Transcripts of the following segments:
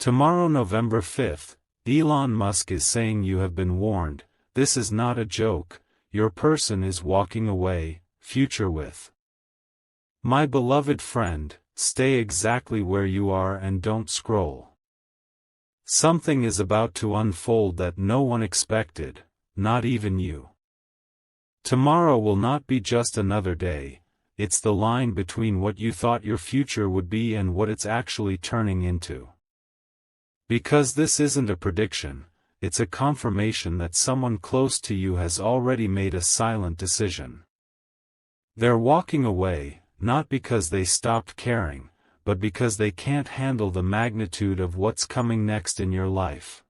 Tomorrow, November 5th, Elon Musk is saying you have been warned. This is not a joke. Your person is walking away. Future with. My beloved friend, stay exactly where you are and don't scroll. Something is about to unfold that no one expected, not even you. Tomorrow will not be just another day. It's the line between what you thought your future would be and what it's actually turning into. Because this isn't a prediction, it's a confirmation that someone close to you has already made a silent decision. They're walking away, not because they stopped caring, but because they can't handle the magnitude of what's coming next in your life.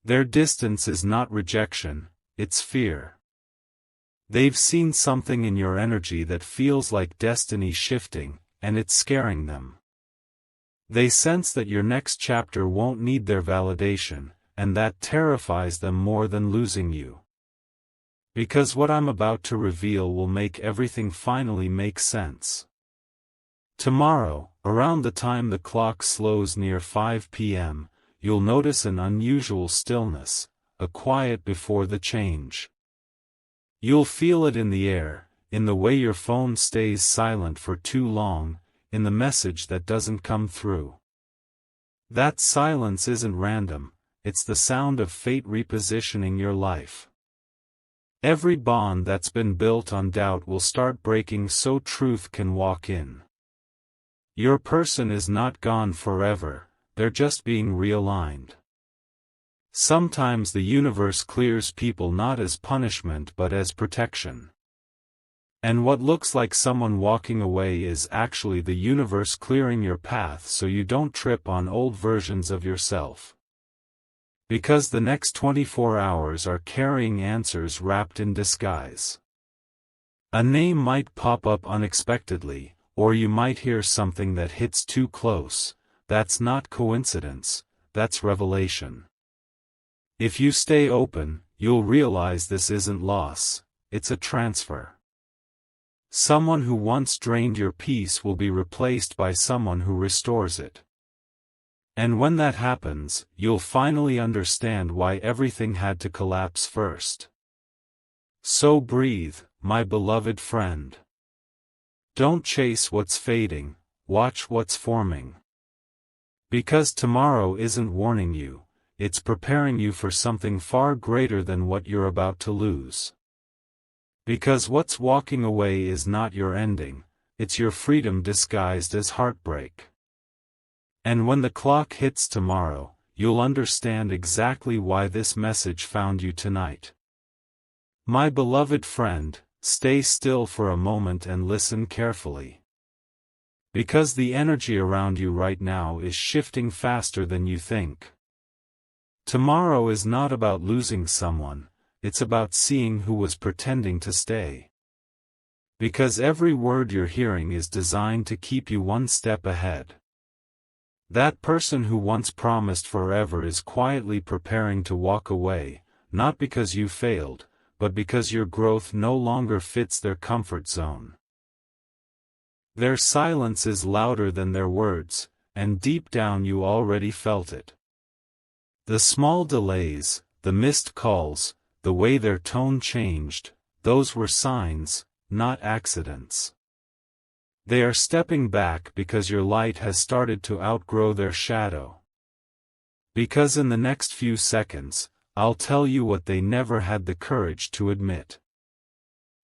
Their distance is not rejection, it's fear. They've seen something in your energy that feels like destiny shifting, and it's scaring them. They sense that your next chapter won't need their validation, and that terrifies them more than losing you. Because what I'm about to reveal will make everything finally make sense. Tomorrow, around the time the clock slows near 5 p.m., you'll notice an unusual stillness, a quiet before the change. You'll feel it in the air, in the way your phone stays silent for too long, in the message that doesn't come through. That silence isn't random, it's the sound of fate repositioning your life. Every bond that's been built on doubt will start breaking so truth can walk in. Your person is not gone forever, they're just being realigned. Sometimes the universe clears people not as punishment but as protection. And what looks like someone walking away is actually the universe clearing your path so you don't trip on old versions of yourself. Because the next 24 hours are carrying answers wrapped in disguise. A name might pop up unexpectedly, or you might hear something that hits too close. That's not coincidence, that's revelation. If you stay open, you'll realize this isn't loss, it's a transfer. Someone who once drained your peace will be replaced by someone who restores it. And when that happens, you'll finally understand why everything had to collapse first. So breathe, my beloved friend. Don't chase what's fading, watch what's forming. Because tomorrow isn't warning you, it's preparing you for something far greater than what you're about to lose. Because what's walking away is not your ending, it's your freedom disguised as heartbreak. And when the clock hits tomorrow, you'll understand exactly why this message found you tonight. My beloved friend, stay still for a moment and listen carefully. Because the energy around you right now is shifting faster than you think. Tomorrow is not about losing someone. It's about seeing who was pretending to stay. Because every word you're hearing is designed to keep you one step ahead. That person who once promised forever is quietly preparing to walk away, not because you failed, but because your growth no longer fits their comfort zone. Their silence is louder than their words, and deep down you already felt it. The small delays, the missed calls, the way their tone changed, those were signs, not accidents. They are stepping back because your light has started to outgrow their shadow. Because in the next few seconds, I'll tell you what they never had the courage to admit.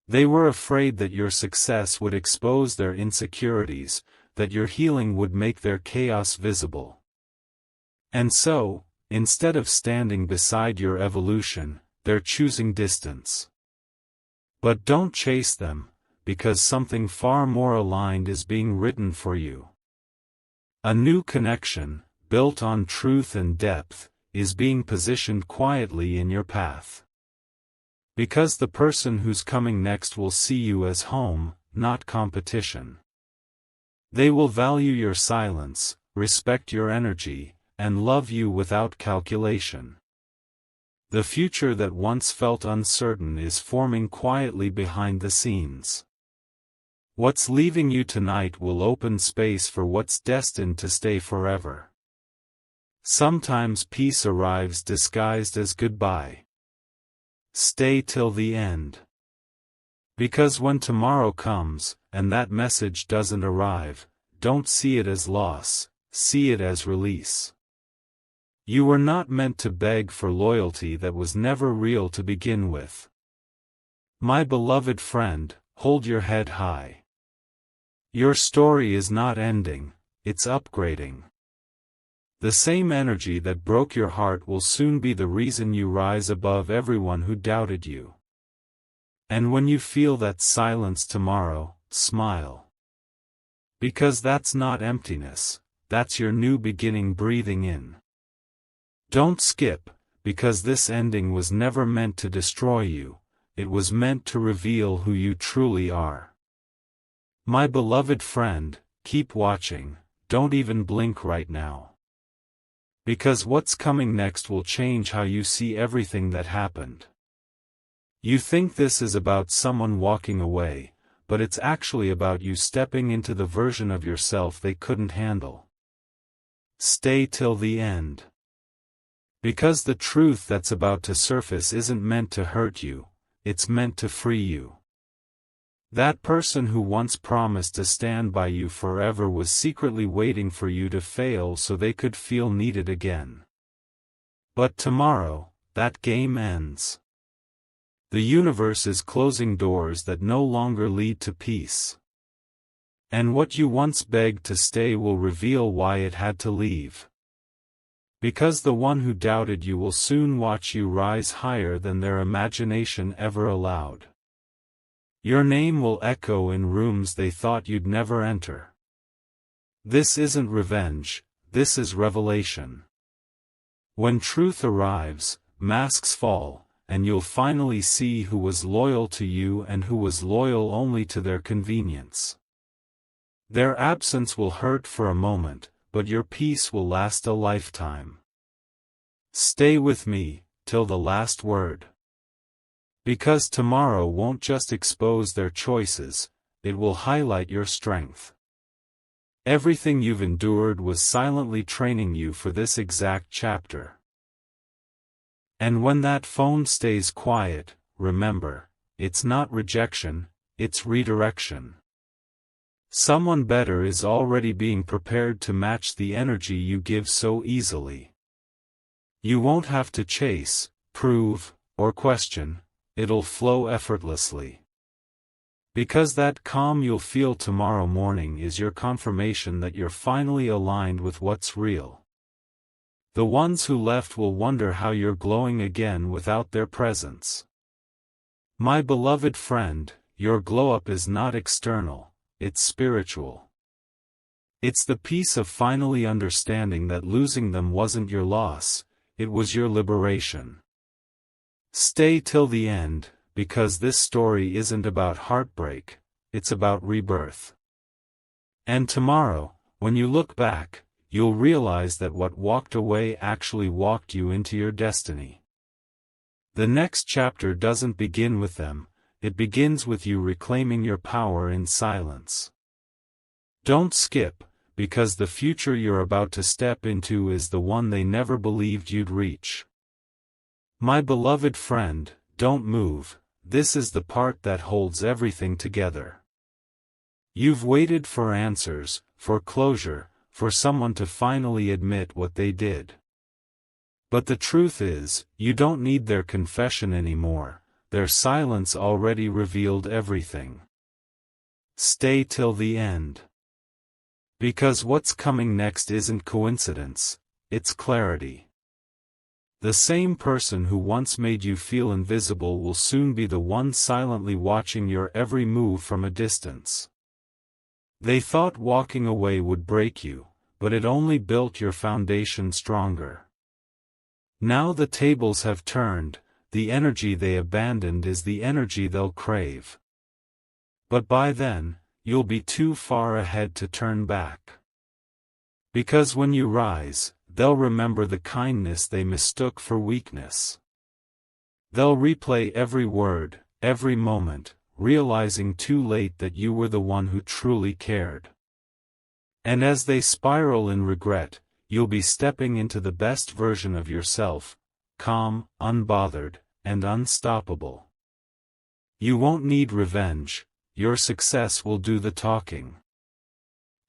They were afraid that your success would expose their insecurities, that your healing would make their chaos visible. And so, instead of standing beside your evolution, they're choosing distance. But don't chase them, because something far more aligned is being written for you. A new connection, built on truth and depth, is being positioned quietly in your path. Because the person who's coming next will see you as home, not competition. They will value your silence, respect your energy, and love you without calculation. The future that once felt uncertain is forming quietly behind the scenes. What's leaving you tonight will open space for what's destined to stay forever. Sometimes peace arrives disguised as goodbye. Stay till the end. Because when tomorrow comes, and that message doesn't arrive, don't see it as loss, see it as release. You were not meant to beg for loyalty that was never real to begin with. My beloved friend, hold your head high. Your story is not ending, it's upgrading. The same energy that broke your heart will soon be the reason you rise above everyone who doubted you. And when you feel that silence tomorrow, smile. Because that's not emptiness, that's your new beginning breathing in. Don't skip, because this ending was never meant to destroy you, it was meant to reveal who you truly are. My beloved friend, keep watching, don't even blink right now. Because what's coming next will change how you see everything that happened. You think this is about someone walking away, but it's actually about you stepping into the version of yourself they couldn't handle. Stay till the end. Because the truth that's about to surface isn't meant to hurt you, it's meant to free you. That person who once promised to stand by you forever was secretly waiting for you to fail so they could feel needed again. But tomorrow, that game ends. The universe is closing doors that no longer lead to peace. And what you once begged to stay will reveal why it had to leave. Because the one who doubted you will soon watch you rise higher than their imagination ever allowed. Your name will echo in rooms they thought you'd never enter. This isn't revenge, this is revelation. When truth arrives, masks fall, and you'll finally see who was loyal to you and who was loyal only to their convenience. Their absence will hurt for a moment, but your peace will last a lifetime. Stay with me, till the last word. Because tomorrow won't just expose their choices, it will highlight your strength. Everything you've endured was silently training you for this exact chapter. And when that phone stays quiet, remember, it's not rejection, it's redirection. Someone better is already being prepared to match the energy you give so easily. You won't have to chase, prove, or question. It'll flow effortlessly. Because that calm you'll feel tomorrow morning is your confirmation that you're finally aligned with what's real. The ones who left will wonder how you're glowing again without their presence. My beloved friend, your glow-up is not external, it's spiritual. It's the peace of finally understanding that losing them wasn't your loss, it was your liberation. Stay till the end, because this story isn't about heartbreak, it's about rebirth. And tomorrow, when you look back, you'll realize that what walked away actually walked you into your destiny. The next chapter doesn't begin with them, it begins with you reclaiming your power in silence. Don't skip, because the future you're about to step into is the one they never believed you'd reach. My beloved friend, don't move, this is the part that holds everything together. You've waited for answers, for closure, for someone to finally admit what they did. But the truth is, you don't need their confession anymore, their silence already revealed everything. Stay till the end. Because what's coming next isn't coincidence, it's clarity. The same person who once made you feel invisible will soon be the one silently watching your every move from a distance. They thought walking away would break you, but it only built your foundation stronger. Now the tables have turned, the energy they abandoned is the energy they'll crave. But by then, you'll be too far ahead to turn back. Because when you rise, they'll remember the kindness they mistook for weakness. They'll replay every word, every moment, realizing too late that you were the one who truly cared. And as they spiral in regret, you'll be stepping into the best version of yourself, calm, unbothered, and unstoppable. You won't need revenge, your success will do the talking.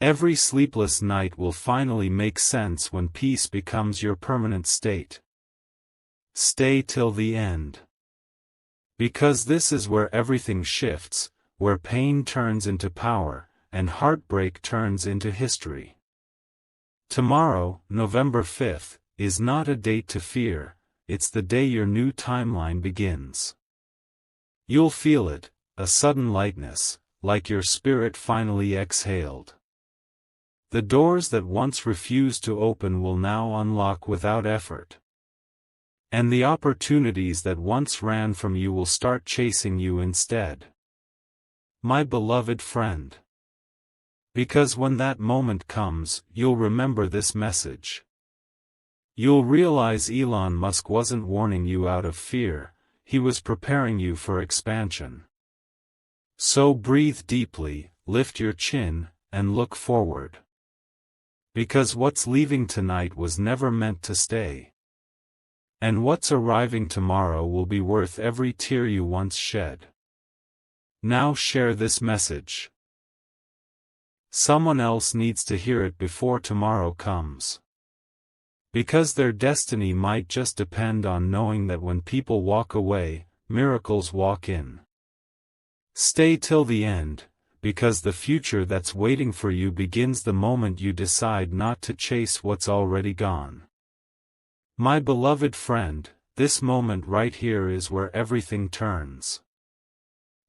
Every sleepless night will finally make sense when peace becomes your permanent state. Stay till the end. Because this is where everything shifts, where pain turns into power, and heartbreak turns into history. Tomorrow, November 5th, is not a date to fear, it's the day your new timeline begins. You'll feel it, a sudden lightness, like your spirit finally exhaled. The doors that once refused to open will now unlock without effort. And the opportunities that once ran from you will start chasing you instead. My beloved friend. Because when that moment comes, you'll remember this message. You'll realize Elon Musk wasn't warning you out of fear, he was preparing you for expansion. So breathe deeply, lift your chin, and look forward. Because what's leaving tonight was never meant to stay. And what's arriving tomorrow will be worth every tear you once shed. Now share this message. Someone else needs to hear it before tomorrow comes. Because their destiny might just depend on knowing that when people walk away, miracles walk in. Stay till the end, because the future that's waiting for you begins the moment you decide not to chase what's already gone. My beloved friend, this moment right here is where everything turns.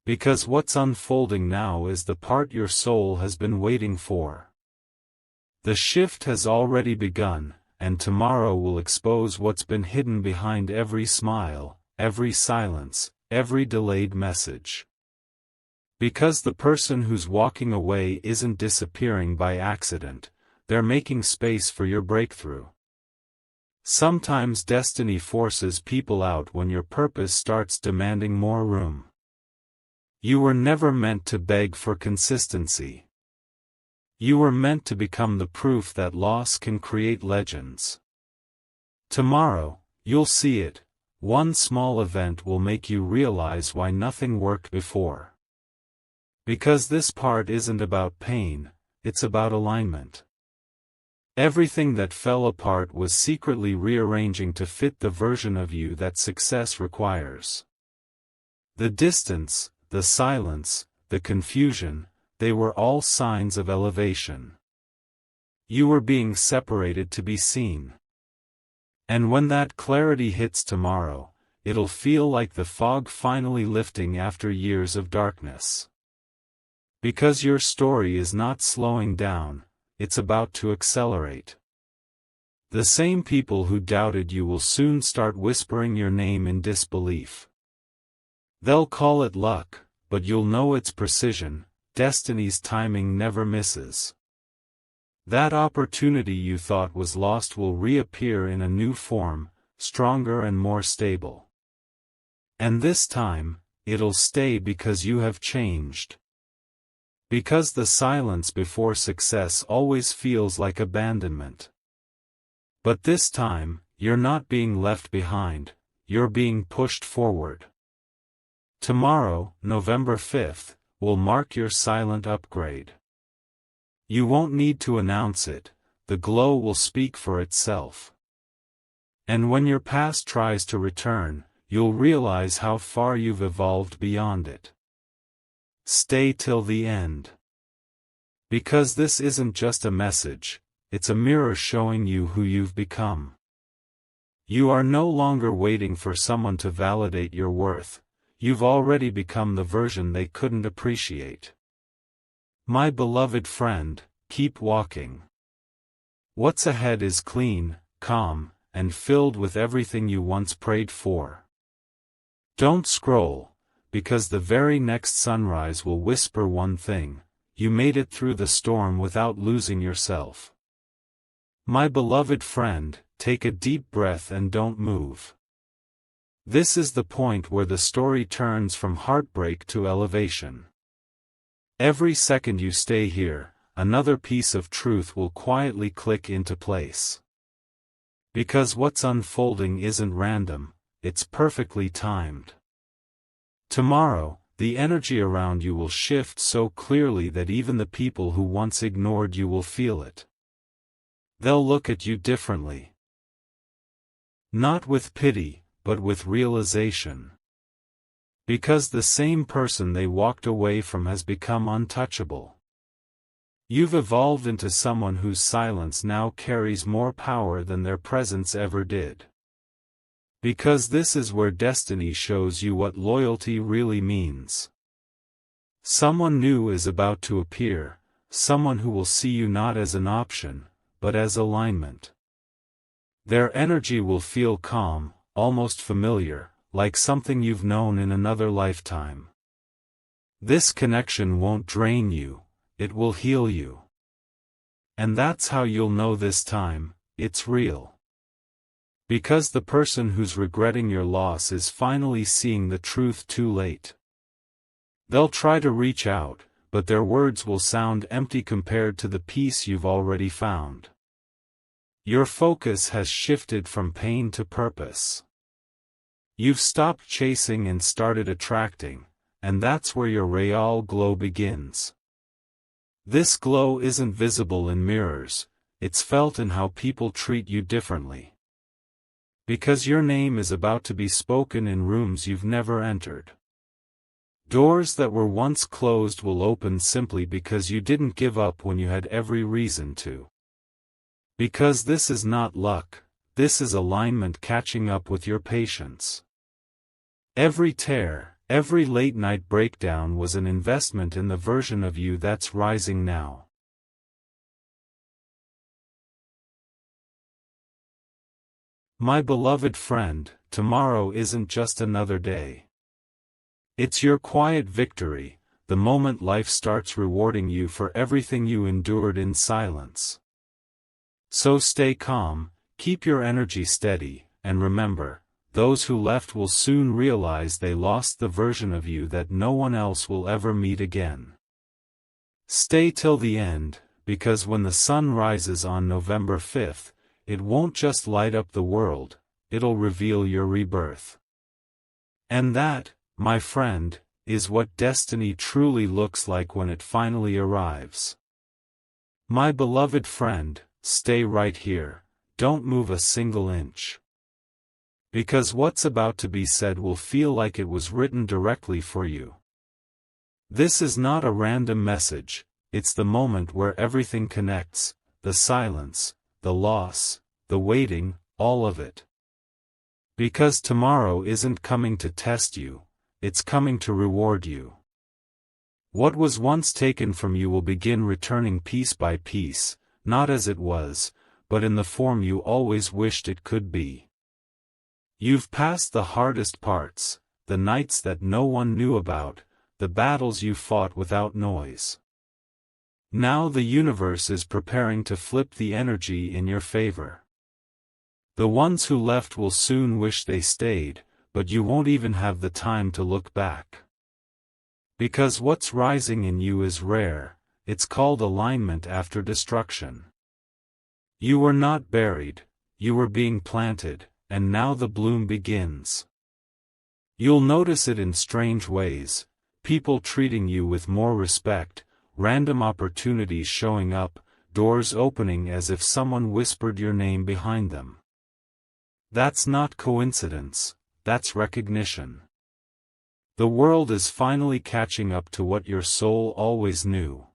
Because what's unfolding now is the part your soul has been waiting for. The shift has already begun, and tomorrow will expose what's been hidden behind every smile, every silence, every delayed message. Because the person who's walking away isn't disappearing by accident, they're making space for your breakthrough. Sometimes destiny forces people out when your purpose starts demanding more room. You were never meant to beg for consistency. You were meant to become the proof that loss can create legends. Tomorrow, you'll see it. One small event will make you realize why nothing worked before. Because this part isn't about pain, it's about alignment. Everything that fell apart was secretly rearranging to fit the version of you that success requires. The distance, the silence, the confusion, they were all signs of elevation. You were being separated to be seen. And when that clarity hits tomorrow, it'll feel like the fog finally lifting after years of darkness. Because your story is not slowing down, it's about to accelerate. The same people who doubted you will soon start whispering your name in disbelief. They'll call it luck, but you'll know it's precision. Destiny's timing never misses. That opportunity you thought was lost will reappear in a new form, stronger and more stable. And this time, it'll stay because you have changed. Because the silence before success always feels like abandonment. But this time, you're not being left behind, you're being pushed forward. Tomorrow, November 5th, will mark your silent upgrade. You won't need to announce it, the glow will speak for itself. And when your past tries to return, you'll realize how far you've evolved beyond it. Stay till the end. Because this isn't just a message, it's a mirror showing you who you've become. You are no longer waiting for someone to validate your worth. You've already become the version they couldn't appreciate. My beloved friend, keep walking. What's ahead is clean, calm, and filled with everything you once prayed for. Don't scroll, because the very next sunrise will whisper one thing: you made it through the storm without losing yourself. My beloved friend, take a deep breath and don't move. This is the point where the story turns from heartbreak to elevation. Every second you stay here, another piece of truth will quietly click into place. Because what's unfolding isn't random, it's perfectly timed. Tomorrow, the energy around you will shift so clearly that even the people who once ignored you will feel it. They'll look at you differently. Not with pity, but with realization. Because the same person they walked away from has become untouchable. You've evolved into someone whose silence now carries more power than their presence ever did. Because this is where destiny shows you what loyalty really means. Someone new is about to appear, someone who will see you not as an option, but as alignment. Their energy will feel calm, almost familiar, like something you've known in another lifetime. This connection won't drain you, it will heal you. And that's how you'll know this time, it's real. Because the person who's regretting your loss is finally seeing the truth too late. They'll try to reach out, but their words will sound empty compared to the peace you've already found. Your focus has shifted from pain to purpose. You've stopped chasing and started attracting, and that's where your real glow begins. This glow isn't visible in mirrors, it's felt in how people treat you differently. Because your name is about to be spoken in rooms you've never entered. Doors that were once closed will open simply because you didn't give up when you had every reason to. Because this is not luck, this is alignment catching up with your patience. Every tear, every late-night breakdown was an investment in the version of you that's rising now. My beloved friend, tomorrow isn't just another day. It's your quiet victory, the moment life starts rewarding you for everything you endured in silence. So stay calm, keep your energy steady, and remember, those who left will soon realize they lost the version of you that no one else will ever meet again. Stay till the end, because when the sun rises on November 5th, it won't just light up the world, it'll reveal your rebirth. And that, my friend, is what destiny truly looks like when it finally arrives. My beloved friend, stay right here, don't move a single inch. Because what's about to be said will feel like it was written directly for you. This is not a random message, it's the moment where everything connects, the silence, the loss, the waiting, all of it. Because tomorrow isn't coming to test you, it's coming to reward you. What was once taken from you will begin returning piece by piece, not as it was, but in the form you always wished it could be. You've passed the hardest parts, the nights that no one knew about, the battles you fought without noise. Now the universe is preparing to flip the energy in your favor. The ones who left will soon wish they stayed, but you won't even have the time to look back. Because what's rising in you is rare, it's called alignment after destruction. You were not buried, you were being planted, and now the bloom begins. You'll notice it in strange ways, people treating you with more respect, random opportunities showing up, doors opening as if someone whispered your name behind them. That's not coincidence, that's recognition. The world is finally catching up to what your soul always knew.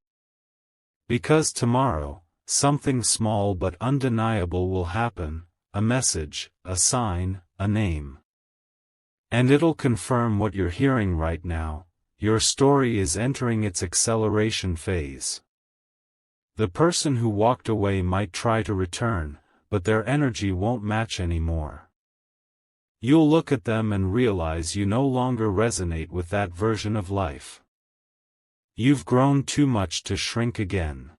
Because tomorrow, something small but undeniable will happen, a message, a sign, a name. And it'll confirm what you're hearing right now, your story is entering its acceleration phase. The person who walked away might try to return, but their energy won't match anymore. You'll look at them and realize you no longer resonate with that version of life. You've grown too much to shrink again.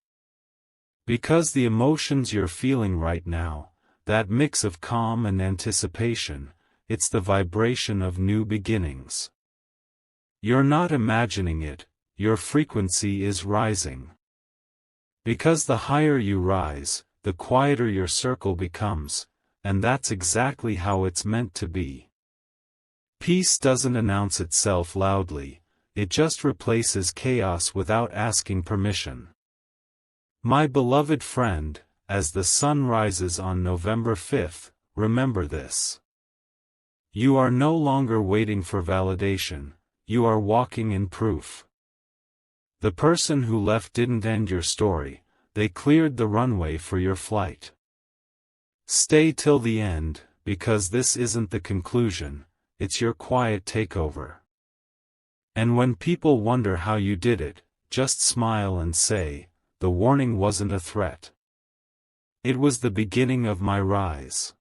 Because the emotions you're feeling right now, that mix of calm and anticipation, it's the vibration of new beginnings. You're not imagining it, your frequency is rising. Because the higher you rise, the quieter your circle becomes, and that's exactly how it's meant to be. Peace doesn't announce itself loudly, it just replaces chaos without asking permission. My beloved friend, as the sun rises on November 5th, remember this. You are no longer waiting for validation, you are walking in proof. The person who left didn't end your story, they cleared the runway for your flight. Stay till the end, because this isn't the conclusion, it's your quiet takeover. And when people wonder how you did it, just smile and say, the warning wasn't a threat. It was the beginning of my rise.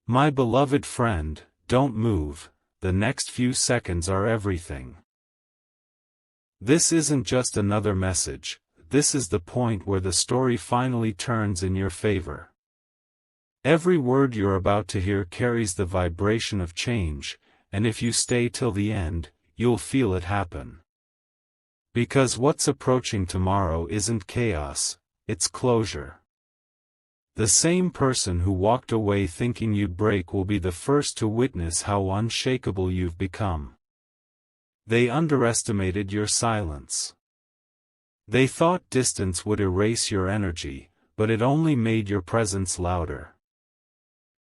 My beloved friend, don't move, the next few seconds are everything. This isn't just another message, this is the point where the story finally turns in your favor. Every word you're about to hear carries the vibration of change, and if you stay till the end, you'll feel it happen. Because what's approaching tomorrow isn't chaos, it's closure. The same person who walked away thinking you'd break will be the first to witness how unshakable you've become. They underestimated your silence. They thought distance would erase your energy, but it only made your presence louder.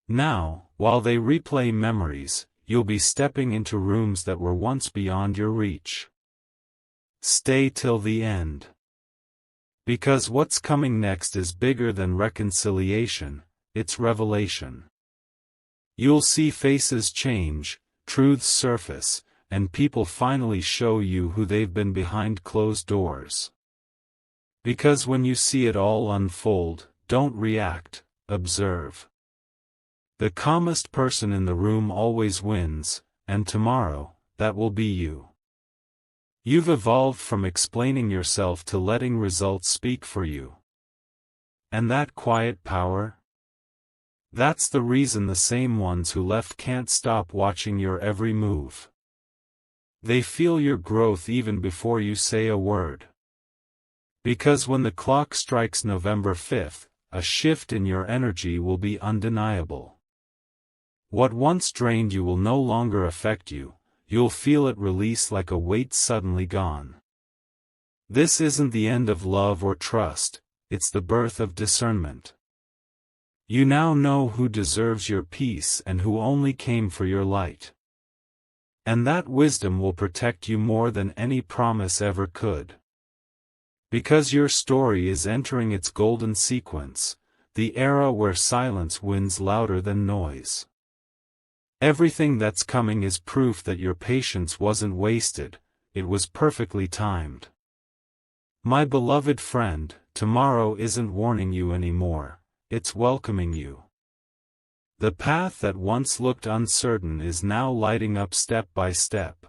Now, while they replay memories, you'll be stepping into rooms that were once beyond your reach. Stay till the end. Because what's coming next is bigger than reconciliation, it's revelation. You'll see faces change, truths surface, and people finally show you who they've been behind closed doors. Because when you see it all unfold, don't react, observe. The calmest person in the room always wins, and tomorrow, that will be you. You've evolved from explaining yourself to letting results speak for you. And that quiet power? That's the reason the same ones who left can't stop watching your every move. They feel your growth even before you say a word. Because when the clock strikes November 5th, a shift in your energy will be undeniable. What once drained you will no longer affect you. You'll feel it release like a weight suddenly gone. This isn't the end of love or trust, it's the birth of discernment. You now know who deserves your peace and who only came for your light. And that wisdom will protect you more than any promise ever could. Because your story is entering its golden sequence, the era where silence wins louder than noise. Everything that's coming is proof that your patience wasn't wasted, it was perfectly timed. My beloved friend, tomorrow isn't warning you anymore, it's welcoming you. The path that once looked uncertain is now lighting up step by step.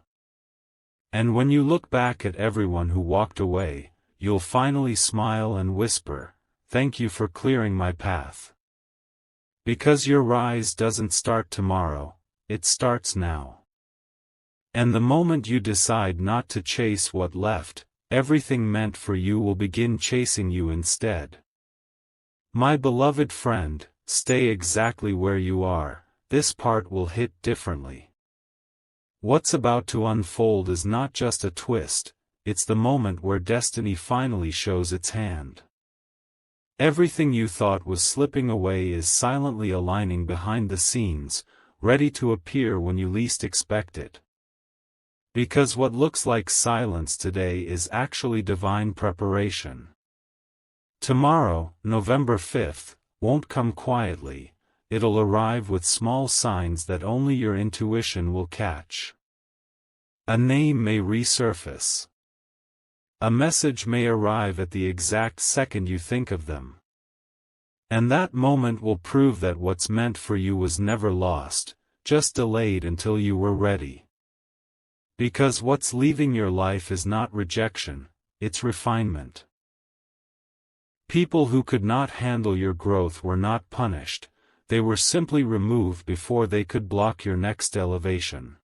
And when you look back at everyone who walked away, you'll finally smile and whisper, "Thank you for clearing my path." Because your rise doesn't start tomorrow. It starts now. And the moment you decide not to chase what left, everything meant for you will begin chasing you instead. My beloved friend, stay exactly where you are, this part will hit differently. What's about to unfold is not just a twist, it's the moment where destiny finally shows its hand. Everything you thought was slipping away is silently aligning behind the scenes, ready to appear when you least expect it. Because what looks like silence today is actually divine preparation. Tomorrow, November 5th, won't come quietly, it'll arrive with small signs that only your intuition will catch. A name may resurface. A message may arrive at the exact second you think of them. And that moment will prove that what's meant for you was never lost, just delayed until you were ready. Because what's leaving your life is not rejection, it's refinement. People who could not handle your growth were not punished, they were simply removed before they could block your next elevation.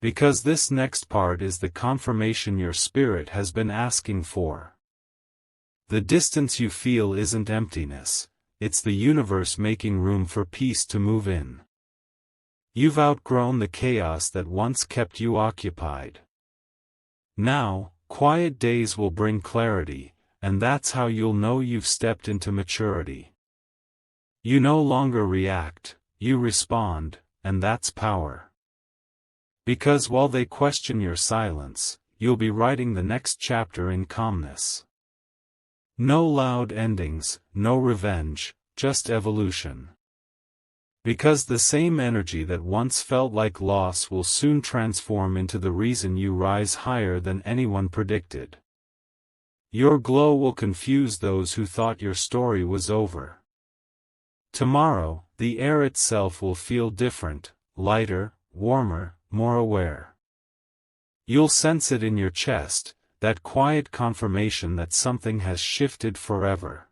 Because this next part is the confirmation your spirit has been asking for. The distance you feel isn't emptiness, it's the universe making room for peace to move in. You've outgrown the chaos that once kept you occupied. Now, quiet days will bring clarity, and that's how you'll know you've stepped into maturity. You no longer react, you respond, and that's power. Because while they question your silence, you'll be writing the next chapter in calmness. No loud endings, no revenge, just evolution. Because the same energy that once felt like loss will soon transform into the reason you rise higher than anyone predicted. Your glow will confuse those who thought your story was over. Tomorrow, the air itself will feel different, lighter, warmer, more aware. You'll sense it in your chest, that quiet confirmation that something has shifted forever.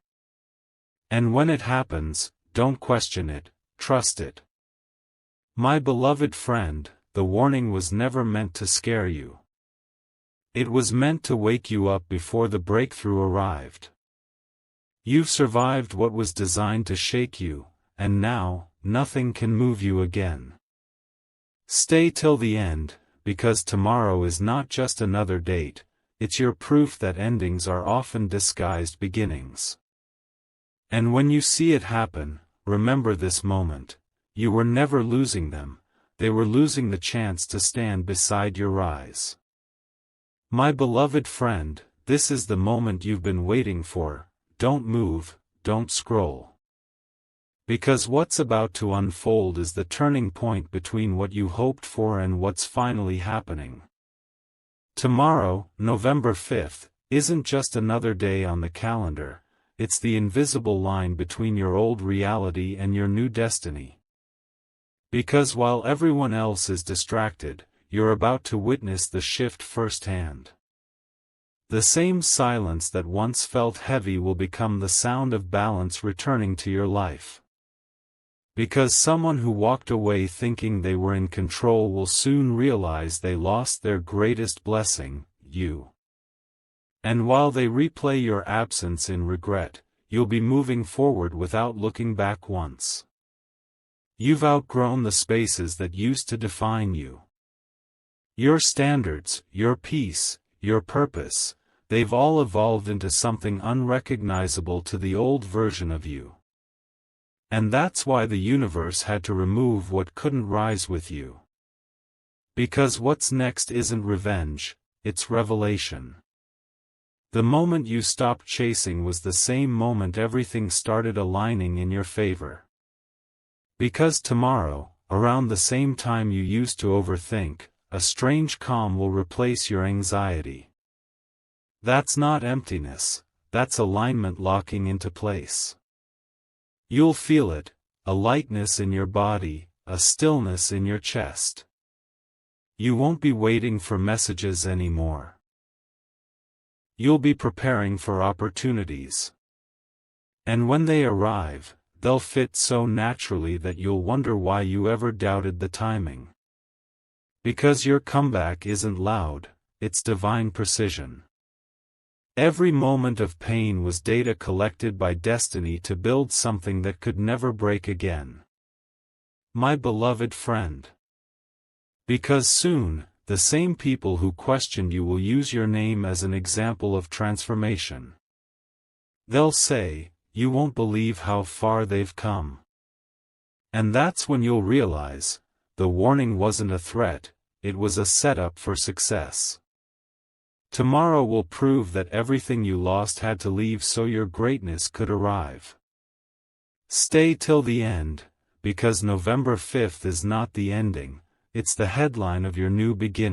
And when it happens, don't question it, trust it. My beloved friend, the warning was never meant to scare you. It was meant to wake you up before the breakthrough arrived. You've survived what was designed to shake you, and now, nothing can move you again. Stay till the end, because tomorrow is not just another date, it's your proof that endings are often disguised beginnings. And when you see it happen, remember this moment. You were never losing them, they were losing the chance to stand beside your rise. My beloved friend, this is the moment you've been waiting for. Don't move, don't scroll. Because what's about to unfold is the turning point between what you hoped for and what's finally happening. Tomorrow, November 5th, isn't just another day on the calendar, it's the invisible line between your old reality and your new destiny. Because while everyone else is distracted, you're about to witness the shift firsthand. The same silence that once felt heavy will become the sound of balance returning to your life. Because someone who walked away thinking they were in control will soon realize they lost their greatest blessing, you. And while they replay your absence in regret, you'll be moving forward without looking back once. You've outgrown the spaces that used to define you. Your standards, your peace, your purpose, they've all evolved into something unrecognizable to the old version of you. And that's why the universe had to remove what couldn't rise with you. Because what's next isn't revenge, it's revelation. The moment you stopped chasing was the same moment everything started aligning in your favor. Because tomorrow, around the same time you used to overthink, a strange calm will replace your anxiety. That's not emptiness, that's alignment locking into place. You'll feel it, a lightness in your body, a stillness in your chest. You won't be waiting for messages anymore. You'll be preparing for opportunities. And when they arrive, they'll fit so naturally that you'll wonder why you ever doubted the timing. Because your comeback isn't loud, it's divine precision. Every moment of pain was data collected by destiny to build something that could never break again. My beloved friend. Because soon, the same people who questioned you will use your name as an example of transformation. They'll say, "You won't believe how far they've come." And that's when you'll realize, the warning wasn't a threat, it was a setup for success. Tomorrow will prove that everything you lost had to leave so your greatness could arrive. Stay till the end, because November 5th is not the ending, it's the headline of your new beginning.